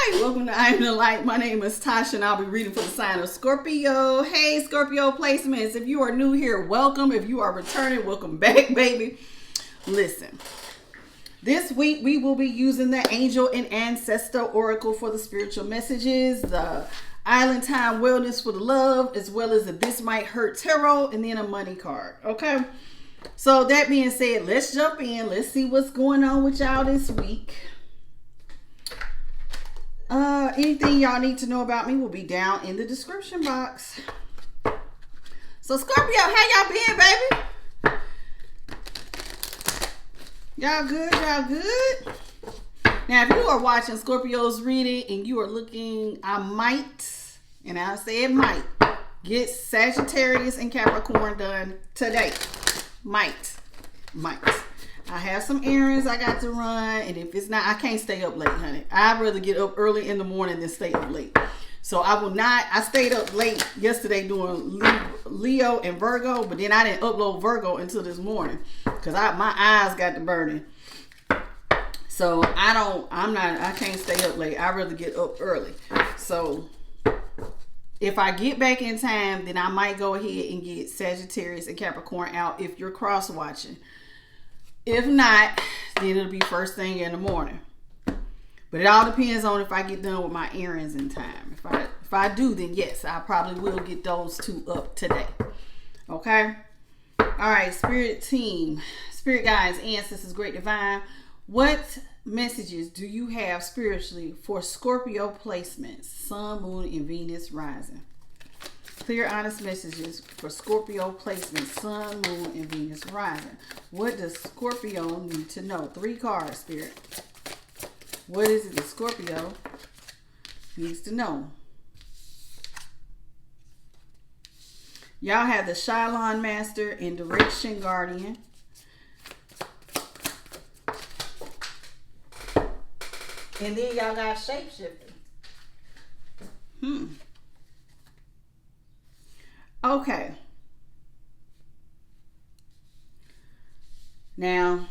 Hi, welcome to I Am the Light. My name is Tasha and I'll be reading for the sign of Scorpio. Hey, Scorpio placements. If you are new here, welcome. If you are returning, welcome back, baby. Listen, this week we will be using the Angel and Ancestor Oracle for the spiritual messages, the Island Time Wellness for the love, as well as the This Might Hurt Tarot, and then a money card. Okay? So that being said, let's jump in. Let's see what's going on with y'all this week. Anything y'all need to know about me will be down in the description box. So Scorpio, how y'all been, baby? Y'all good? Y'all good? Now, if you are watching Scorpio's reading and you are looking, I might, and I said might, get Sagittarius and Capricorn done today. Might. I have some errands I got to run, and if it's not, I can't stay up late, honey. I'd rather get up early in the morning than stay up late. So I will not. I stayed up late yesterday doing Leo and Virgo, but then I didn't upload Virgo until this morning because my eyes got to burning. So I can't stay up late. I'd rather get up early. So if I get back in time, then I might go ahead and get Sagittarius and Capricorn out if you're cross watching. If not, then it'll be first thing in the morning. But it all depends on if I get done with my errands in time. If I do, then yes, I probably will get those two up today. Okay? Alright, Spirit Team, Spirit Guides, Ancestors, Great Divine. What messages do you have spiritually for Scorpio placements? Sun, Moon, and Venus rising. Clear, honest messages for Scorpio placement, Sun, Moon, and Venus rising. What does Scorpio need to know? 3 cards, Spirit. What is it that Scorpio needs to know? Y'all have the Shylon Master and Direction Guardian. And then y'all got Shapeshifter. Okay. Now,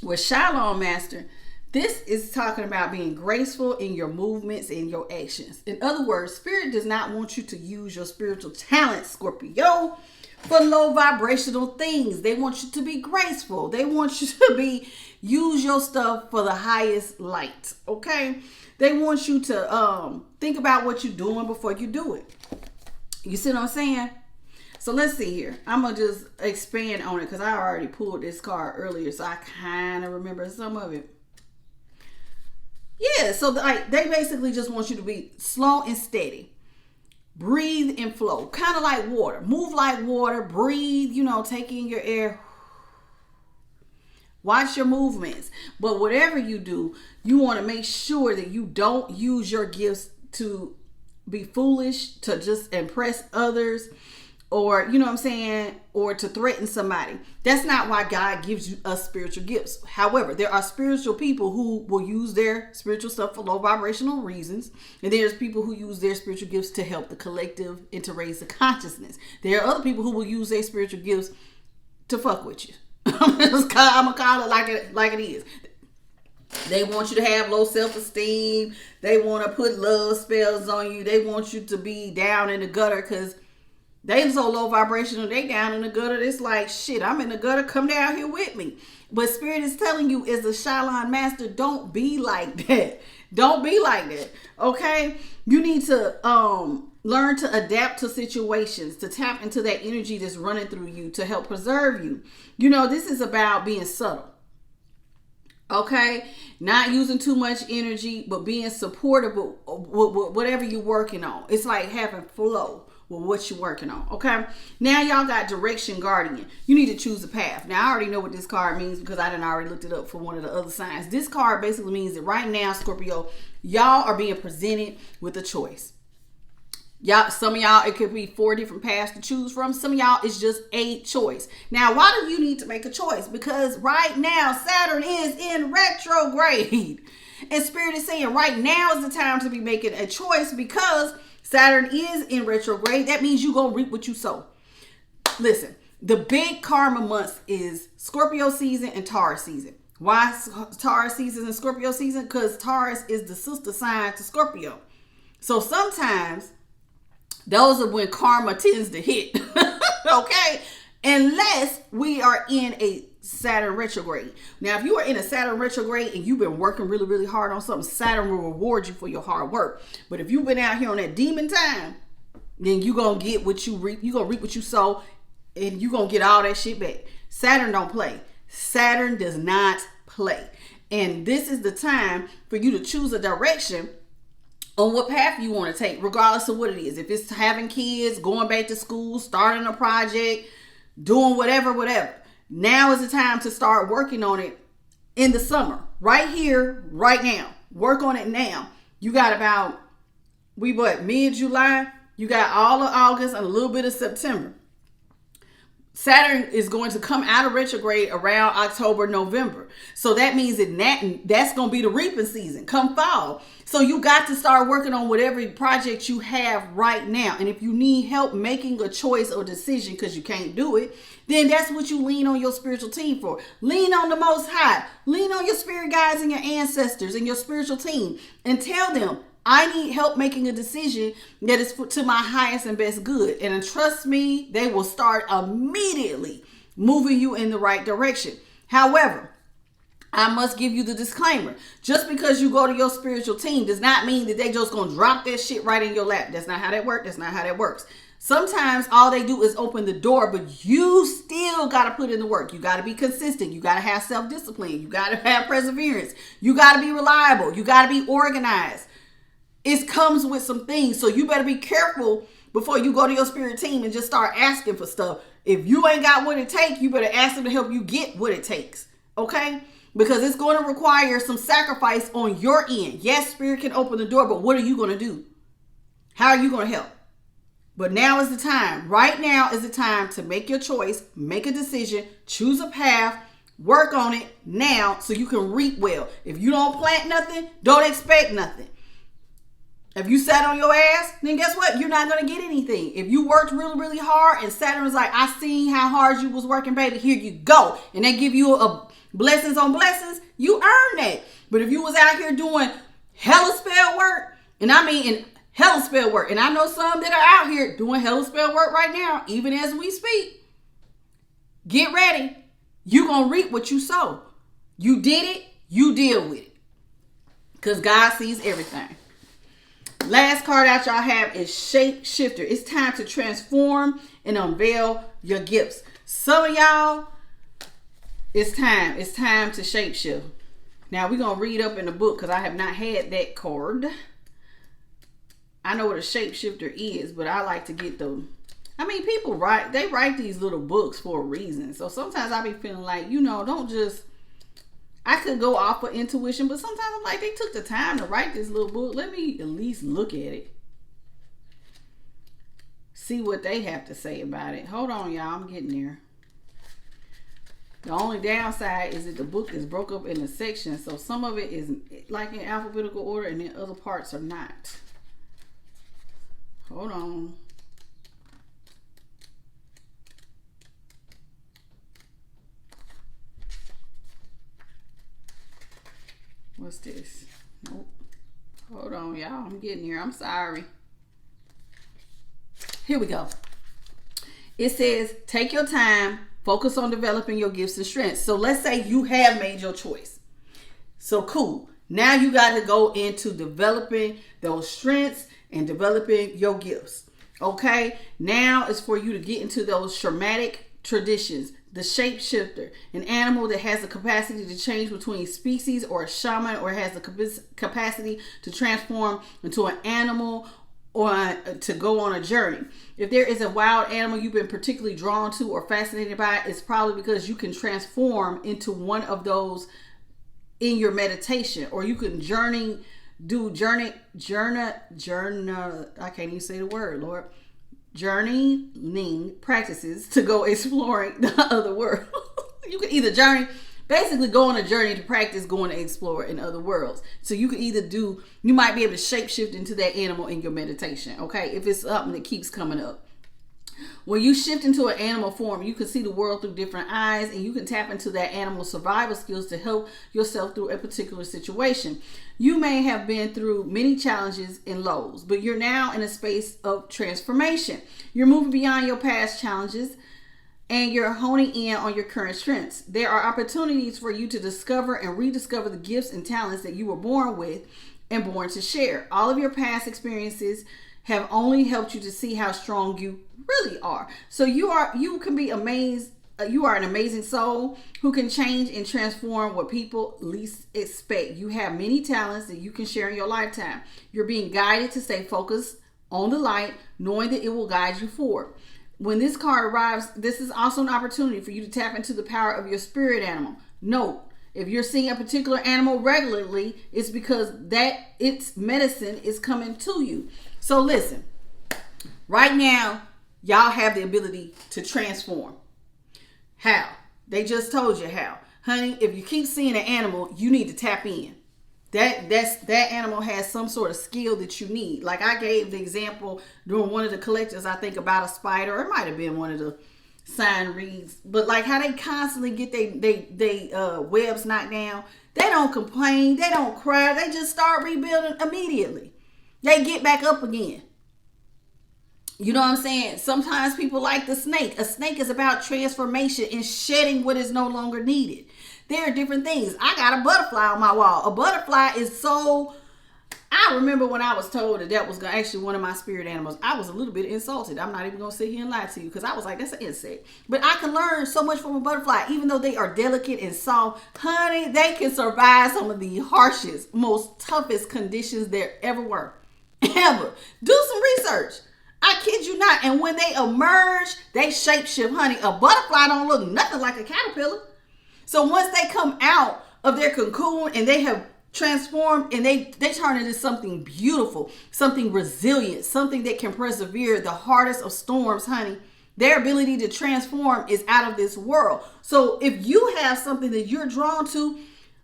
with Shylon Master, this is talking about being graceful in your movements and your actions. In other words, Spirit does not want you to use your spiritual talent, Scorpio, for low vibrational things. They want you to be graceful. They want you to use your stuff for the highest light. Okay? They want you to think about what you're doing before you do it. You see what I'm saying? So let's see here. I'm going to just expand on it because I already pulled this card earlier, so I kind of remember some of it. Yeah, so they basically just want you to be slow and steady. Breathe and flow. Kind of like water. Move like water. Breathe, take in your air. Watch your movements. But whatever you do, you want to make sure that you don't use your gifts to be foolish, to just impress others, or or to threaten somebody. That's not why God gives you us spiritual gifts. However, there are spiritual people who will use their spiritual stuff for low vibrational reasons, and there's people who use their spiritual gifts to help the collective and to raise the consciousness. There are other people who will use their spiritual gifts to fuck with you. I'm gonna call it like it is. They want you to have low self-esteem. They want to put love spells on you. They want you to be down in the gutter because they so low vibrational. They down in the gutter. It's like, shit, I'm in the gutter. Come down here with me. But Spirit is telling you, as a Shylon Master, don't be like that. Don't be like that. Okay? You need to learn to adapt to situations, to tap into that energy that's running through you to help preserve you. This is about being subtle. Okay, not using too much energy, but being supportive with whatever you're working on. It's like having flow with what you're working on. Okay, now y'all got Direction Guardian. You need to choose a path. Now I already know what this card means because I done already looked it up for one of the other signs. This card basically means that right now, Scorpio, y'all are being presented with a choice. Some of y'all, it could be 4 different paths to choose from. Some of y'all, it's just a choice. Now, why do you need to make a choice? Because right now, Saturn is in retrograde. And Spirit is saying right now is the time to be making a choice because Saturn is in retrograde. That means you're going to reap what you sow. Listen, the big karma months is Scorpio season and Taurus season. Why Taurus season and Scorpio season? Because Taurus is the sister sign to Scorpio. So sometimes those are when karma tends to hit. Okay? Unless we are in a Saturn retrograde. Now, if you are in a Saturn retrograde and you've been working really, really hard on something, Saturn will reward you for your hard work. But if you've been out here on that demon time, then you're going to get what you reap. You're going to reap what you sow, and you're going to get all that shit back. Saturn don't play. Saturn does not play. And this is the time for you to choose a direction on what path you want to take, regardless of what it is. If it's having kids, going back to school, starting a project, doing whatever. Now is the time to start working on it in the summer. Right here, right now. Work on it now. You got about, mid-July? You got all of August and a little bit of September. Saturn is going to come out of retrograde around October, November. So that means that's going to be the reaping season come fall. So you got to start working on whatever project you have right now. And if you need help making a choice or decision because you can't do it, then that's what you lean on your spiritual team for. Lean on the Most High. Lean on your spirit guides and your ancestors and your spiritual team and tell them, I need help making a decision that is to my highest and best good. And trust me, they will start immediately moving you in the right direction. However, I must give you the disclaimer. Just because you go to your spiritual team does not mean that they just going to drop that shit right in your lap. That's not how that works. That's not how that works. Sometimes all they do is open the door, but you still got to put in the work. You got to be consistent. You got to have self-discipline. You got to have perseverance. You got to be reliable. You got to be organized. It comes with some things. So you better be careful before you go to your spirit team and just start asking for stuff. If you ain't got what it takes, you better ask them to help you get what it takes. Okay? Because it's going to require some sacrifice on your end. Yes, spirit can open the door, but what are you going to do? How are you going to help? But now is the time. Right now is the time to make your choice, make a decision, choose a path, work on it now so you can reap well. If you don't plant nothing, don't expect nothing. If you sat on your ass, then guess what? You're not going to get anything. If you worked really, really hard and Saturn was like, I seen how hard you was working, baby, here you go. And they give you a blessings on blessings, you earn that. But if you was out here doing hella spell work, and I know some that are out here doing hella spell work right now, even as we speak, get ready. You're going to reap what you sow. You did it, you deal with it. Because God sees everything. Last card out y'all have is Shapeshifter. It's time to transform and unveil your gifts. Some of y'all, it's time to shapeshift. Now we're going to read up in the book because I have not had that card. I know what a shapeshifter is, but I like to get them. I mean, people write these little books for a reason. So sometimes I be feeling like, don't just, I could go off of intuition, but sometimes I'm like, they took the time to write this little book. Let me at least look at it. See what they have to say about it. Hold on, y'all. I'm getting there. The only downside is that the book is broke up into sections. So some of it is like in alphabetical order and then other parts are not. Hold on. What's this? Nope. Hold on, y'all. I'm getting here. I'm sorry. Here we go. It says, take your time, focus on developing your gifts and strengths. So let's say you have made your choice. So cool. Now you got to go into developing those strengths and developing your gifts. Okay? Now it's for you to get into those shamanic traditions. The shapeshifter, an animal that has the capacity to change between species, or a shaman, or has the capacity to transform into an animal or to go on a journey. If there is a wild animal you've been particularly drawn to or fascinated by, it's probably because you can transform into one of those in your meditation, or you can journey, I can't even say the word, Lord. Journeying practices to go exploring the other world. You can either basically go on a journey to practice going to explore in other worlds. So you can either you might be able to shapeshift into that animal in your meditation, okay? If it's something that keeps coming up. When you shift into an animal form, you can see the world through different eyes, and you can tap into that animal survival skills to help yourself through a particular situation. You may have been through many challenges and lows, but you're now in a space of transformation. You're moving beyond your past challenges, and you're honing in on your current strengths. There are opportunities for you to discover and rediscover the gifts and talents that you were born with and born to share. All of your past experiences have only helped you to see how strong you really are. So you can be amazed. You are an amazing soul who can change and transform what people least expect. You have many talents that you can share in your lifetime. You're being guided to stay focused on the light, knowing that it will guide you forward. When this card arrives, this is also an opportunity for you to tap into the power of your spirit animal. Note, if you're seeing a particular animal regularly, it's because that its medicine is coming to you. So listen, right now, y'all have the ability to transform. How? They just told you how. Honey, if you keep seeing an animal, you need to tap in. That animal has some sort of skill that you need. Like I gave the example during one of the collections, I think, about a spider. It might have been one of the sign reads. But like how they constantly get they webs knocked down. They don't complain. They don't cry. They just start rebuilding immediately. They get back up again. You know what I'm saying? Sometimes people like the snake. A snake is about transformation and shedding what is no longer needed. There are different things. I got a butterfly on my wall. A butterfly is so... I remember when I was told that was actually one of my spirit animals. I was a little bit insulted. I'm not even going to sit here and lie to you because I was like, that's an insect. But I can learn so much from a butterfly. Even though they are delicate and soft, honey, they can survive some of the harshest, most toughest conditions there ever were. Ever. Do some research. I kid you not. And when they emerge, they shapeshift, honey. A butterfly don't look nothing like a caterpillar. So once they come out of their cocoon and they have transformed and they turn into something beautiful, something resilient, something that can persevere the hardest of storms, honey, their ability to transform is out of this world. So if you have something that you're drawn to,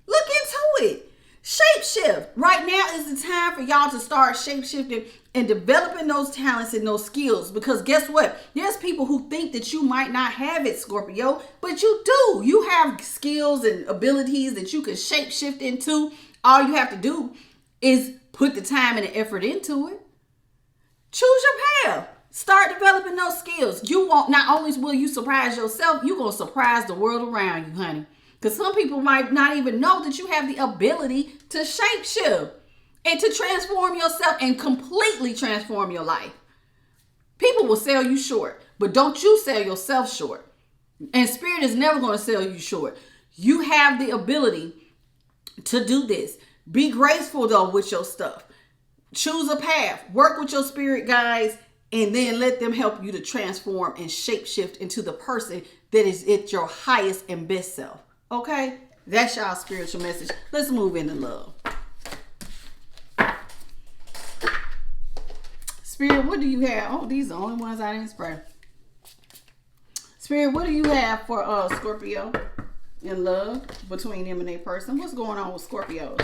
look into it. Shapeshift. Right now is the time for y'all to start shapeshifting and developing those talents and those skills. Because guess what? There's people who think that you might not have it, Scorpio, but you do. You have skills and abilities that you can shapeshift into. All you have to do is put the time and the effort into it. Choose your path. Start developing those skills. You won't, not only will you surprise yourself, you're going to surprise the world around you, honey. Because some people might not even know that you have the ability to shapeshift and to transform yourself and completely transform your life. People will sell you short, but don't you sell yourself short. And spirit is never going to sell you short. You have the ability to do this. Be graceful though with your stuff. Choose a path. Work with your spirit guides and then let them help you to transform and shapeshift into the person that is at your highest and best self. Okay, that's y'all spiritual message. Let's move into love. Spirit, what do you have? Oh, these are the only ones I didn't spray. Spirit, what do you have for Scorpio in love between them and their person? What's going on with Scorpios?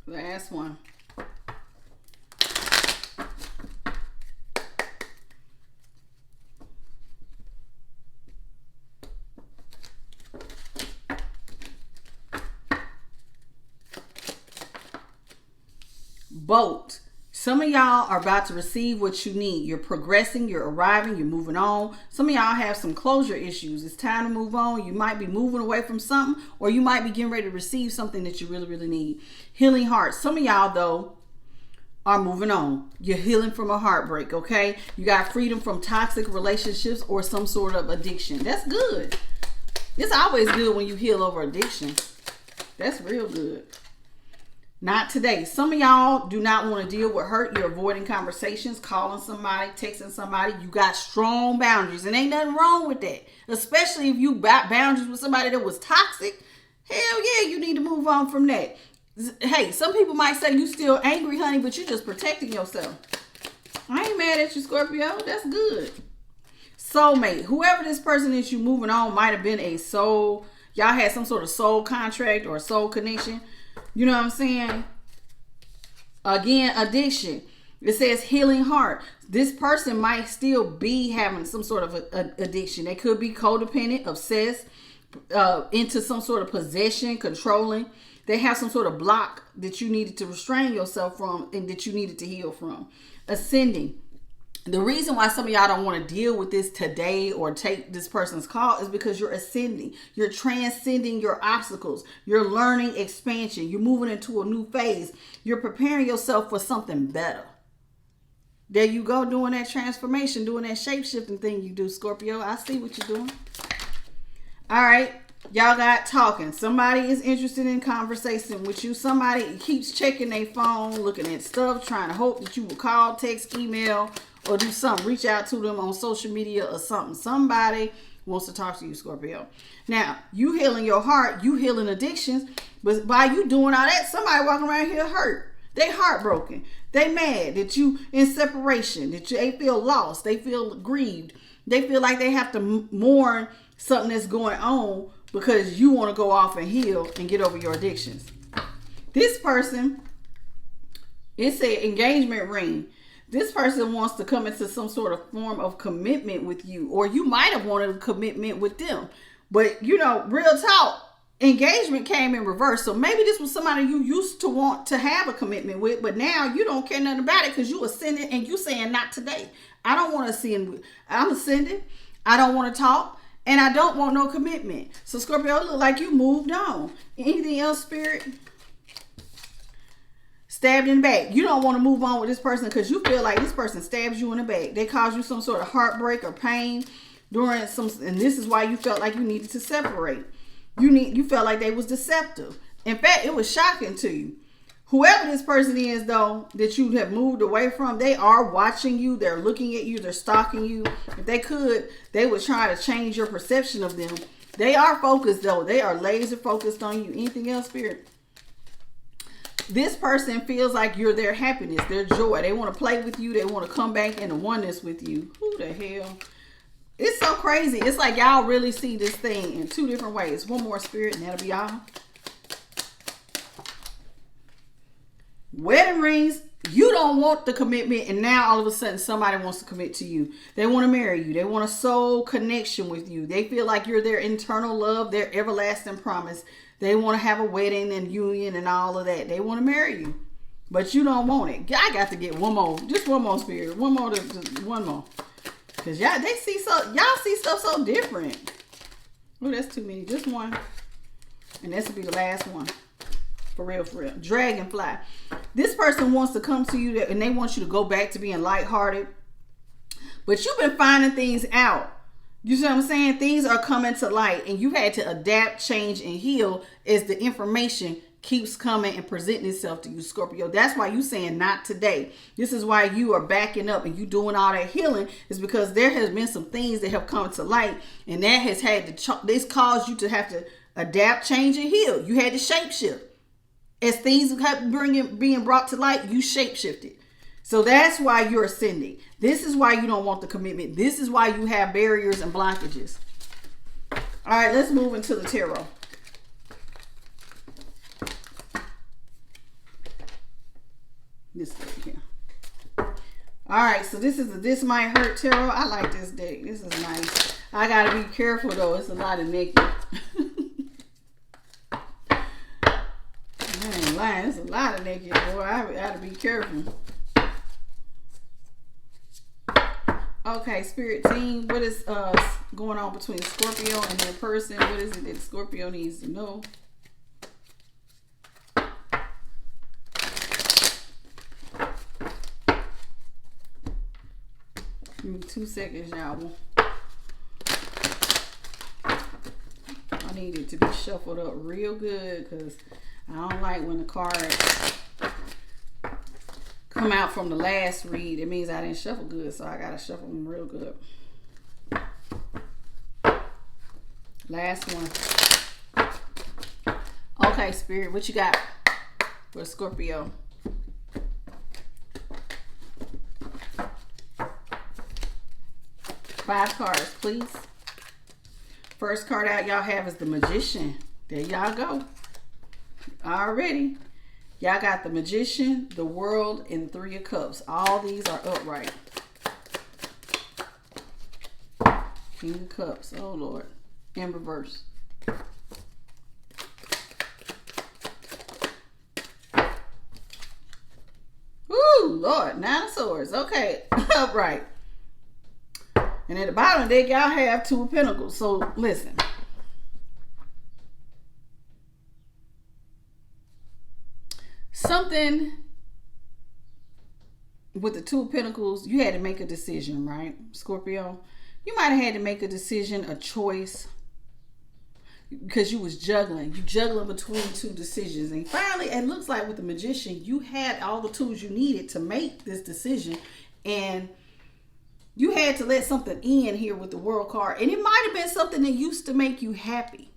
Last one. Boat. Some of y'all are about to receive what you need. You're progressing, you're arriving, you're moving on. Some of y'all have some closure issues. It's time to move on. You might be moving away from something, or you might be getting ready to receive something that you really, really need. Healing hearts. Some of y'all, though, are moving on. You're healing from a heartbreak, okay? You got freedom from toxic relationships or some sort of addiction. That's good. It's always good when you heal over addiction. That's real good. Not today. Some of y'all do not want to deal with hurt. You're avoiding conversations, calling somebody, texting somebody. You got strong boundaries, and ain't nothing wrong with that. Especially if you got boundaries with somebody that was toxic. Hell yeah, you need to move on from that. Hey, some people might say you still angry, honey, but you're just protecting yourself. I ain't mad at you, Scorpio. That's good. Soulmate. Whoever this person is you moving on might have been a soul. Y'all had some sort of soul contract or soul connection. You know what I'm saying? Again, addiction. It says healing heart. This person might still be having some sort of addiction. They could be codependent, obsessed, into some sort of possession, controlling. They have some sort of block that you needed to restrain yourself from and that you needed to heal from. Ascending. The reason why some of y'all don't want to deal with this today or take this person's call is because you're ascending. You're transcending your obstacles. You're learning expansion. You're moving into a new phase. You're preparing yourself for something better. There you go, doing that transformation, doing that shape-shifting thing you do, Scorpio. I see what you're doing. All right. Y'all got talking. Somebody is interested in conversation with you. Somebody keeps checking their phone, looking at stuff, trying to hope that you will call, text, email, or do something. Reach out to them on social media or something. Somebody wants to talk to you, Scorpio. Now, you healing your heart, you healing addictions, but by you doing all that, somebody walking around here hurt. They heartbroken. They mad that you in separation, that they feel lost. They feel grieved. They feel like they have to mourn something that's going on because you want to go off and heal and get over your addictions. This person, it's an engagement ring. This person wants to come into some sort of form of commitment with you, or you might have wanted a commitment with them. But, you know, real talk, engagement came in reverse. So maybe this was somebody you used to want to have a commitment with, but now you don't care nothing about it because you ascended and you saying not today. I don't want to ascend. I'm ascending. I don't want to talk. And I don't want no commitment. So Scorpio, it look like you moved on. Anything else, Spirit? Stabbed in the back. You don't want to move on with this person because you feel like this person stabs you in the back. They caused you some sort of heartbreak or pain during some, and this is why you felt like you needed to separate. You felt like they was deceptive. In fact, it was shocking to you. Whoever this person is, though, that you have moved away from, they are watching you. They're looking at you. They're stalking you. If they could, they would try to change your perception of them. They are focused, though. They are laser focused on you. Anything else, Spirit? This person feels like you're their happiness, their joy. They want to play with you. They want to come back into oneness with you. Who the hell? It's so crazy. It's like y'all really see this thing in two different ways. One more, Spirit, and that'll be all. Wedding rings, you don't want the commitment, and now all of a sudden somebody wants to commit to you. They want to marry you. They want a soul connection with you. They feel like you're their eternal love, their everlasting promise. They want to have a wedding and union and all of that. They want to marry you, but you don't want it. I got to get one more, just one more, Spirit, one more, one more, because y'all see stuff so different. Oh, that's too many. Just one, and this will be the last one. For real, for real. Dragonfly. This person wants to come to you and they want you to go back to being lighthearted. But you've been finding things out. You see what I'm saying? Things are coming to light and you had to adapt, change, and heal as the information keeps coming and presenting itself to you, Scorpio. That's why you saying not today. This is why you are backing up and you doing all that healing, is because there has been some things that have come to light and that has had to, this caused you to have to adapt, change, and heal. You had to shapeshift. As things kept being brought to light, you shapeshifted. So that's why you're ascending. This is why you don't want the commitment. This is why you have barriers and blockages. All right, let's move into the tarot. This thing here. All right, so this is a This Might Hurt tarot. I like this deck. This is nice. I got to be careful, though. It's a lot of naked. I ain't lying. It's a lot of naked, boy. I got to be careful. Okay, Spirit Team, what is going on between Scorpio and their person? What is it that Scorpio needs to know? Give me 2 seconds, y'all. I need it to be shuffled up real good because I don't like when the cards come out from the last read. It means I didn't shuffle good, so I gotta shuffle them real good. Last one. Okay, Spirit, what you got for Scorpio? Five cards, please. First card out y'all have is the Magician. There y'all go. Already. Y'all got the Magician, the World, and Three of Cups. All these are upright. King of Cups. Oh, Lord. In reverse. Woo, Lord. Nine of Swords. Okay. Upright. And at the bottom of the deck, y'all have Two of Pentacles. So, listen. Something with the Two of Pentacles, you had to make a decision, right, Scorpio? You might have had to make a decision, a choice, because you was juggling. You juggling between two decisions. And finally, it looks like with the Magician, you had all the tools you needed to make this decision. And you had to let something in here with the World card. And it might have been something that used to make you happy.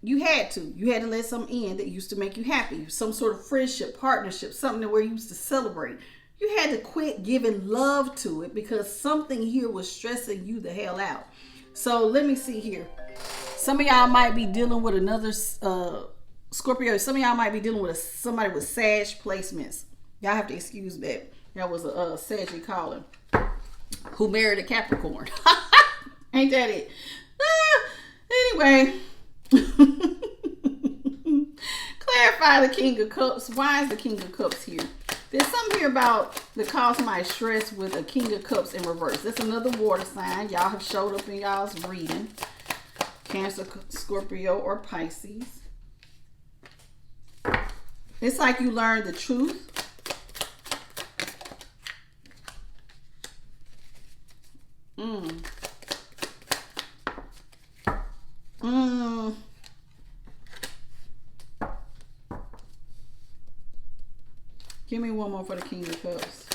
You had to let something in that used to make you happy. Some sort of friendship, partnership, something where you used to celebrate. You had to quit giving love to it because something here was stressing you the hell out. So let me see here. Some of y'all might be dealing with another Scorpio. Some of y'all might be dealing with somebody with Sag placements. Y'all have to excuse that. That was a Sag calling who married a Capricorn. Ain't that it? Anyway. Clarify the King of Cups. Why is the King of Cups here? There's something here about the cause my stress with a King of Cups in reverse. That's another water sign. Y'all have showed up in y'all's reading. Cancer, Scorpio, or Pisces. It's like you learned the truth. Give me one more for the King of Cups.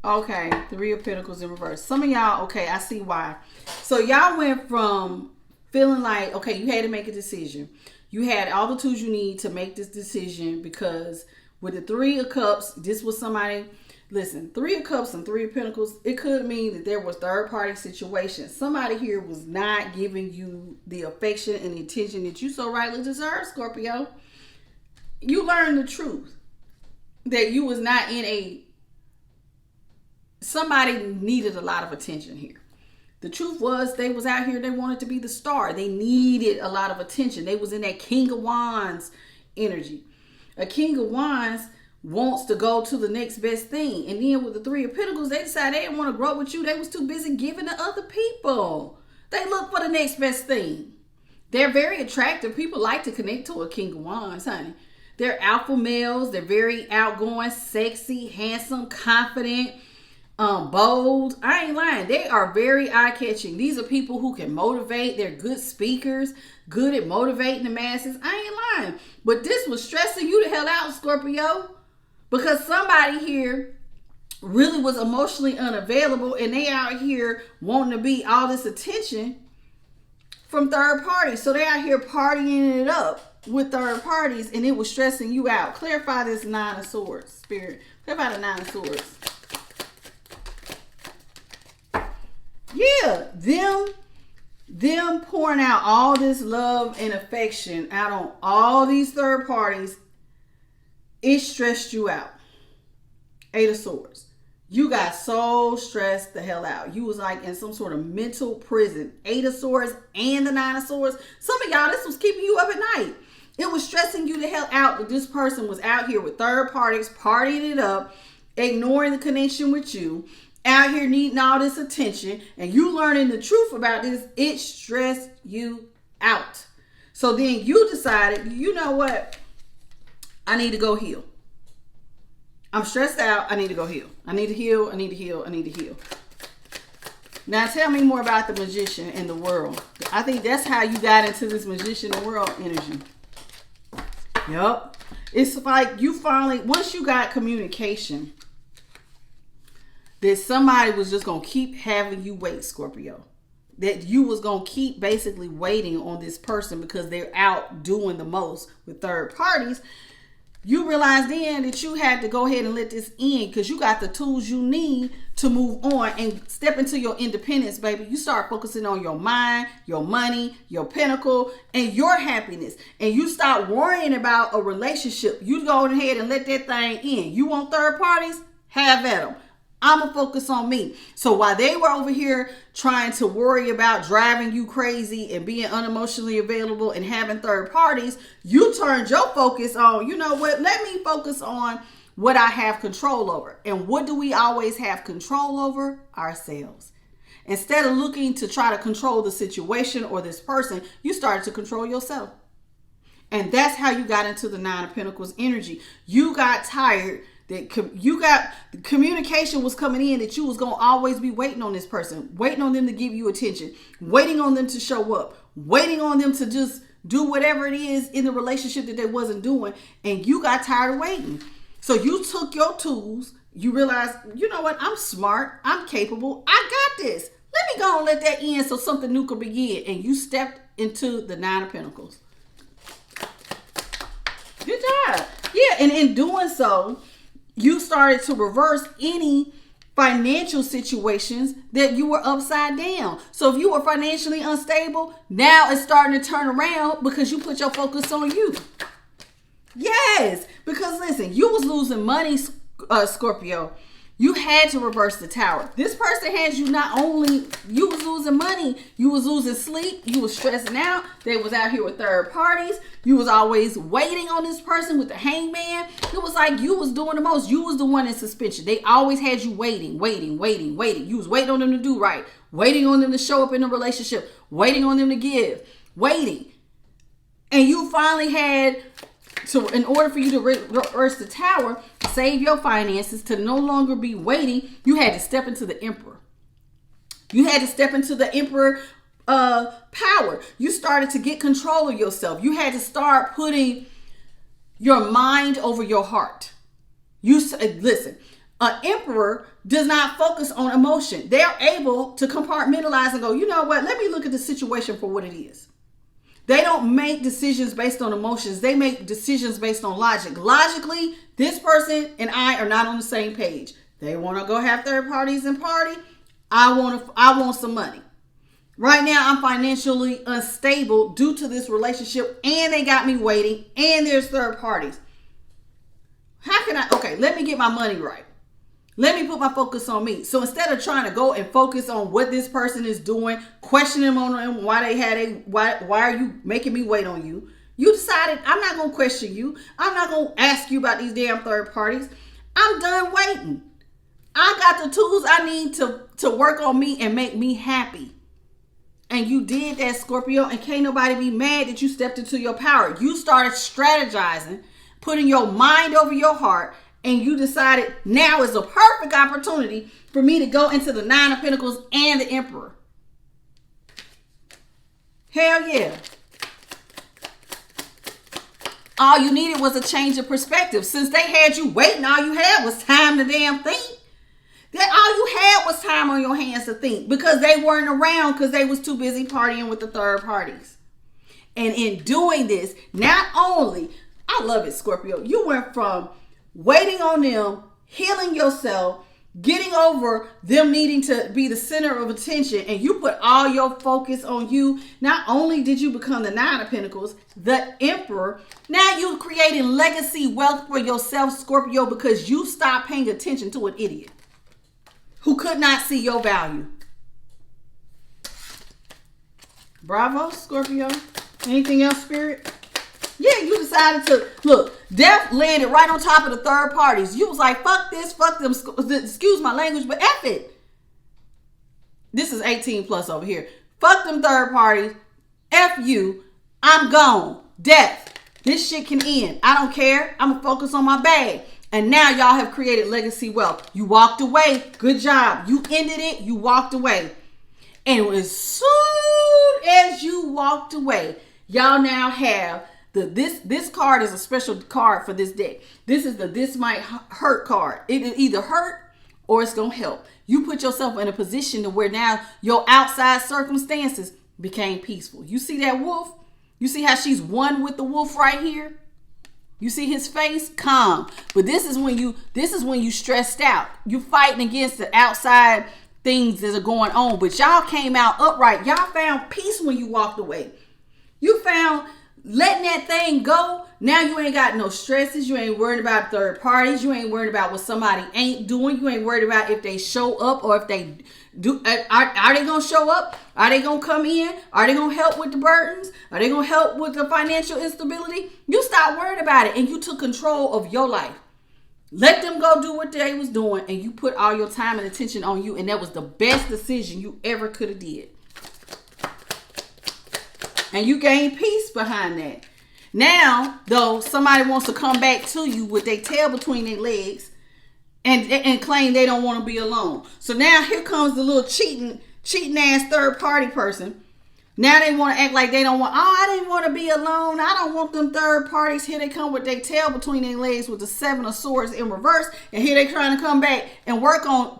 Okay, Three of Pentacles in reverse. Some of y'all, okay, I see why. So y'all went from feeling like, okay, you had to make a decision. You had all the tools you need to make this decision because with the Three of Cups, this was somebody, listen, Three of Cups and Three of Pentacles, it could mean that there was third-party situation. Somebody here was not giving you the affection and the attention that you so rightly deserve, Scorpio. You learned the truth that you was not in somebody needed a lot of attention here. The truth was they was out here, they wanted to be the star. They needed a lot of attention. They was in that King of Wands energy. A King of Wands wants to go to the next best thing. And then with the Three of Pentacles, they decided they didn't want to grow with you. They was too busy giving to other people. They look for the next best thing. They're very attractive. People like to connect to a King of Wands, honey. They're alpha males. They're very outgoing, sexy, handsome, confident, bold. I ain't lying. They are very eye-catching. These are people who can motivate. They're good speakers, good at motivating the masses. I ain't lying. But this was stressing you the hell out, Scorpio, because somebody here really was emotionally unavailable and they out here wanting to be all this attention from third parties. So they out here partying it up with third parties and it was stressing you out. Clarify this Nine of Swords, Spirit. Clarify the Nine of Swords. Yeah, them pouring out all this love and affection out on all these third parties, it stressed you out. Eight of Swords. You got so stressed the hell out. You was like in some sort of mental prison. Eight of Swords and the Nine of Swords. Some of y'all, this was keeping you up at night. It was stressing you the hell out that this person was out here with third parties, partying it up, ignoring the connection with you, out here needing all this attention, and you learning the truth about this. It stressed you out. So then you decided, you know what? I need to go heal. I'm stressed out. I need to go heal. I need to heal. I need to heal. I need to heal. Now tell me more about the Magician and the World. I think that's how you got into this Magician and World energy. Yep. It's like you finally, once you got communication, that somebody was just going to keep having you wait, Scorpio. That you was going to keep basically waiting on this person because they're out doing the most with third parties. You realize then that you had to go ahead and let this end because you got the tools you need to move on and step into your independence, baby. You start focusing on your mind, your money, your pinnacle, and your happiness. And you start worrying about a relationship. You go ahead and let that thing in. You want third parties? Have at them. I'm going to focus on me. So while they were over here trying to worry about driving you crazy and being unemotionally available and having third parties, you turned your focus on, you know what, let me focus on what I have control over. And what do we always have control over? Ourselves. Instead of looking to try to control the situation or this person, you started to control yourself. And that's how you got into the Nine of Pentacles energy. You got tired that you got communication was coming in that you was going to always be waiting on this person, waiting on them to give you attention, waiting on them to show up, waiting on them to just do whatever it is in the relationship that they wasn't doing. And you got tired of waiting. So you took your tools. You realized, you know what? I'm smart. I'm capable. I got this. Let me go and let that in so something new could begin. And you stepped into the Nine of Pentacles. Good job. Yeah. And in doing so, you started to reverse any financial situations that you were upside down. So if you were financially unstable, now it's starting to turn around because you put your focus on you. Yes, because listen, you was losing money, Scorpio. You had to reverse the tower. This person had you not only, you was losing money, you was losing sleep, you was stressing out. They was out here with third parties. You was always waiting on this person with the hangman. It was like you was doing the most. You was the one in suspension. They always had you waiting. You was waiting on them to do right, waiting on them to show up in a relationship, waiting on them to give, waiting. And you finally had to, in order for you to reverse the tower, save your finances, to no longer be waiting, you had to step into the Emperor. You had to step into the Emperor power. You started to get control of yourself. You had to start putting your mind over your heart. Listen, an Emperor does not focus on emotion. They're able to compartmentalize and go, you know what, let me look at the situation for what it is. They don't make decisions based on emotions. They make decisions based on logic. Logically, this person and I are not on the same page. They want to go have third parties and party. I want some money. Right now, I'm financially unstable due to this relationship, and they got me waiting, and there's third parties. How can okay, let me get my money right. Let me put my focus on me. So instead of trying to go and focus on what this person is doing, question them on them, why are you making me wait on you? You decided, I'm not going to question you. I'm not going to ask you about these damn third parties. I'm done waiting. I got the tools I need to work on me and make me happy. And you did that, Scorpio, and can't nobody be mad that you stepped into your power. You started strategizing, putting your mind over your heart, and you decided now is a perfect opportunity for me to go into the Nine of Pentacles and the Emperor. Hell yeah. All you needed was a change of perspective. Since they had you waiting, all you had was time to damn think. That all you had was time on your hands to think, because they weren't around because they was too busy partying with the third parties. And in doing this, not only, I love it, Scorpio, you went from waiting on them, healing yourself, getting over them needing to be the center of attention, and you put all your focus on you. Not only did you become the Nine of Pentacles, the Emperor, now you're creating legacy wealth for yourself, Scorpio, because you stopped paying attention to an idiot who could not see your value. Bravo, Scorpio. Anything else, Spirit? Yeah, you decided to, look, death landed right on top of the third parties. You was like, fuck this, fuck them, excuse my language, but F it. This is 18 plus over here. Fuck them third parties. F you. I'm gone. Death. This shit can end. I don't care. I'm going to focus on my bag. And now y'all have created legacy wealth. You walked away. Good job. You ended it. You walked away. And as soon as you walked away, y'all now have this card is a special card for this deck. This is the this might hurt card. It either hurt or it's going to help. You put yourself in a position to where now your outside circumstances became peaceful. You see that wolf? You see how she's one with the wolf right here? You see his face? Calm. But this is when you stressed out. You fighting against the outside things that are going on. But y'all came out upright. Y'all found peace when you walked away. You found letting that thing go. Now you ain't got no stresses. You ain't worried about third parties. You ain't worried about what somebody ain't doing. You ain't worried about if they show up or if they do. Are they going to show up? Are they going to come in? Are they going to help with the burdens? Are they going to help with the financial instability? You stop worrying about it and you took control of your life. Let them go do what they was doing and you put all your time and attention on you, and that was the best decision you ever could have did. And you gain peace behind that. Now, though, somebody wants to come back to you with their tail between their legs and claim they don't want to be alone. So now here comes the little cheating ass third party person. Now they want to act like they don't want, I didn't want to be alone. I don't want them third parties. Here they come with their tail between their legs with the 7 of swords in reverse. And here they trying to come back and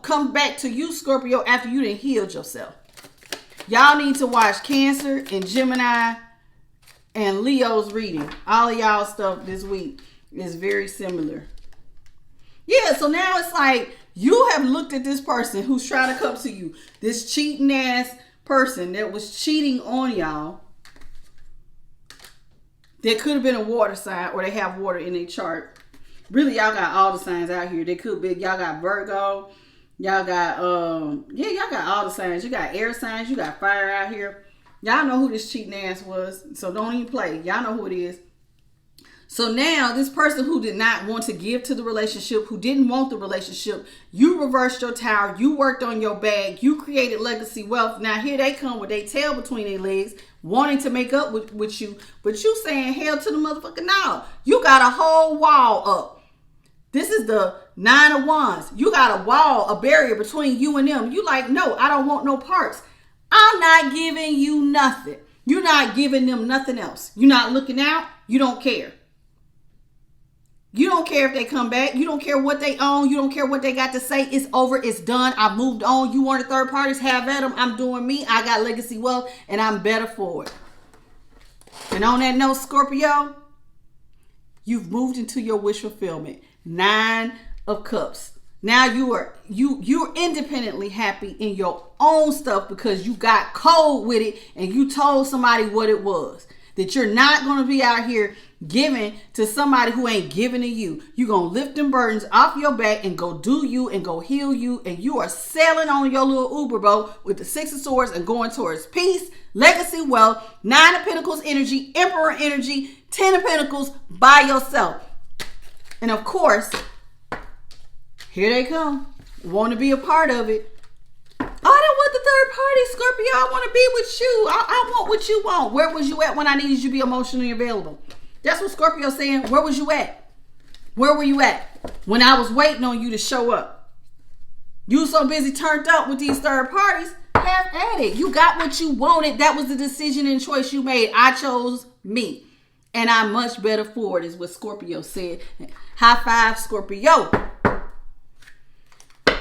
come back to you, Scorpio, after you done healed yourself. Y'all need to watch Cancer and Gemini and Leo's reading. All of y'all stuff this week is very similar. Yeah, so now it's like you have looked at this person who's trying to come to you. This cheating ass person that was cheating on y'all. There could have been a water sign, or they have water in their chart. Really, y'all got all the signs out here. They could be, y'all got Virgo. Y'all got, y'all got all the signs. You got air signs. You got fire out here. Y'all know who this cheating ass was. So don't even play. Y'all know who it is. So now this person who did not want to give to the relationship, who didn't want the relationship, you reversed your tower. You worked on your bag. You created legacy wealth. Now here they come with their tail between their legs, wanting to make up with you. But you saying hell to the motherfucker no. You got a whole wall up. This is the 9 of Wands. You got a wall, a barrier between you and them. You like, no, I don't want no parts. I'm not giving you nothing. You're not giving them nothing else. You're not looking out. You don't care. You don't care if they come back. You don't care what they own. You don't care what they got to say. It's over. It's done. I've moved on. You want the third parties? Have at them. I'm doing me. I got legacy wealth and I'm better for it. And on that note, Scorpio, you've moved into your wish fulfillment. 9 of Cups. Now you're independently happy in your own stuff because you got cold with it and you told somebody what it was. That you're not going to be out here giving to somebody who ain't giving to you. You're going to lift them burdens off your back and go do you and go heal you. And you are sailing on your little Uber boat with the 6 of Swords and going towards peace, legacy, wealth, 9 of Pentacles energy, Emperor energy, 10 of Pentacles by yourself. And of course, here they come. Want to be a part of it. I don't want the third party, Scorpio. I want to be with you. I want what you want. Where was you at when I needed you to be emotionally available? That's what Scorpio's saying. Where was you at? Where were you at when I was waiting on you to show up? You so busy turned up with these third parties. Have at it. You got what you wanted. That was the decision and choice you made. I chose me. And I'm much better for it, is what Scorpio said. High five, Scorpio.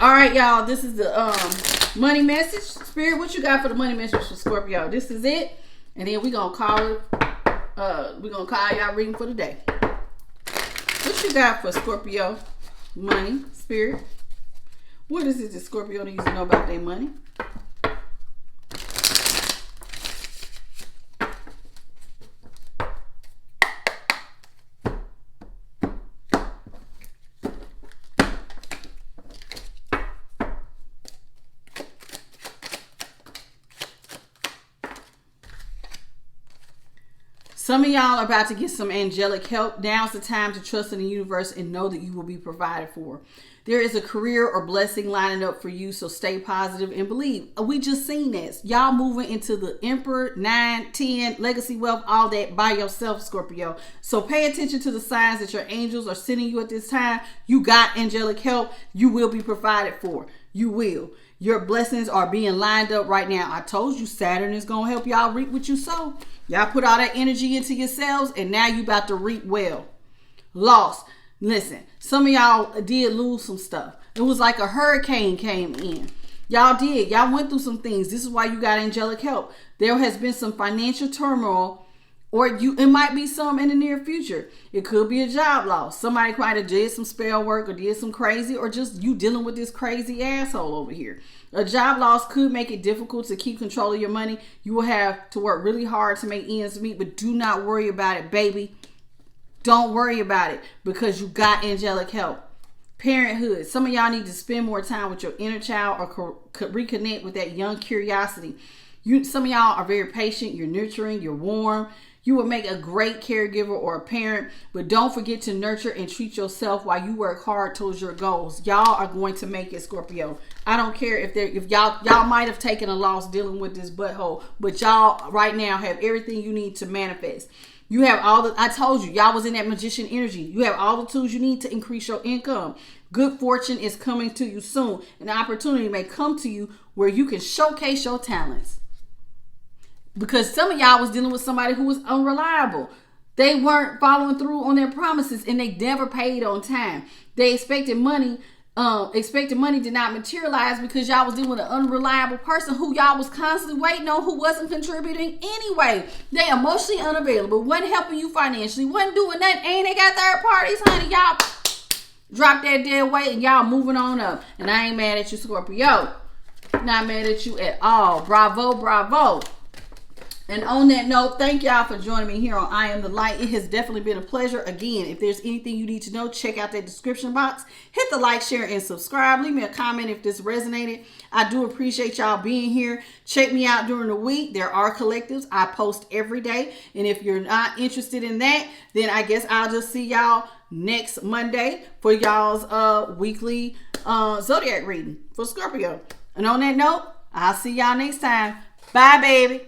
All right, y'all. This is the money message. Spirit, what you got for the money message for Scorpio? This is it. And then we're going to call it. We're going to call y'all reading for the day. What you got for Scorpio? Money, Spirit. What is it that Scorpio needs to know about their money? Some of y'all are about to get some angelic help. Now's the time to trust in the universe and know that you will be provided for. There is a career or blessing lining up for you, so stay positive and believe. We just seen this. Y'all moving into the Emperor, 9, 10, legacy wealth, all that by yourself, Scorpio. So pay attention to the signs that your angels are sending you at this time. You got angelic help. You will be provided for. You will. Your blessings are being lined up right now. I told you Saturn is going to help y'all reap what you sow. Y'all put all that energy into yourselves and now you about to reap well. Loss. Listen, some of y'all did lose some stuff. It was like a hurricane came in. Y'all did. Y'all went through some things. This is why you got angelic help. There has been some financial turmoil Or it might be some in the near future. It could be a job loss. Somebody might have did some spell work or did some crazy, or just you dealing with this crazy asshole over here. A job loss could make it difficult to keep control of your money. You will have to work really hard to make ends meet, but do not worry about it, baby. Don't worry about it, because you got angelic help. Parenthood. Some of y'all need to spend more time with your inner child or reconnect with that young curiosity. Some of y'all are very patient. You're nurturing. You're warm. You will make a great caregiver or a parent, but don't forget to nurture and treat yourself while you work hard towards your goals. Y'all are going to make it, Scorpio. I don't care if y'all might have taken a loss dealing with this butthole, but y'all right now have everything you need to manifest. You have I told you, y'all was in that magician energy. You have all the tools you need to increase your income. Good fortune is coming to you soon. An opportunity may come to you where you can showcase your talents. Because some of y'all was dealing with somebody who was unreliable. They weren't following through on their promises and they never paid on time. They expected money did not materialize because y'all was dealing with an unreliable person who y'all was constantly waiting on, who wasn't contributing anyway. They emotionally unavailable, wasn't helping you financially, wasn't doing nothing, and they got third parties, honey. Y'all drop that dead weight and y'all moving on up. And I ain't mad at you, Scorpio. Not mad at you at all. Bravo, bravo. And on that note, thank y'all for joining me here on I Am the Light. It has definitely been a pleasure. Again, if there's anything you need to know, check out that description box. Hit the like, share, and subscribe. Leave me a comment if this resonated. I do appreciate y'all being here. Check me out during the week. There are collectives. I post every day. And if you're not interested in that, then I guess I'll just see y'all next Monday for y'all's weekly zodiac reading for Scorpio. And on that note, I'll see y'all next time. Bye, baby.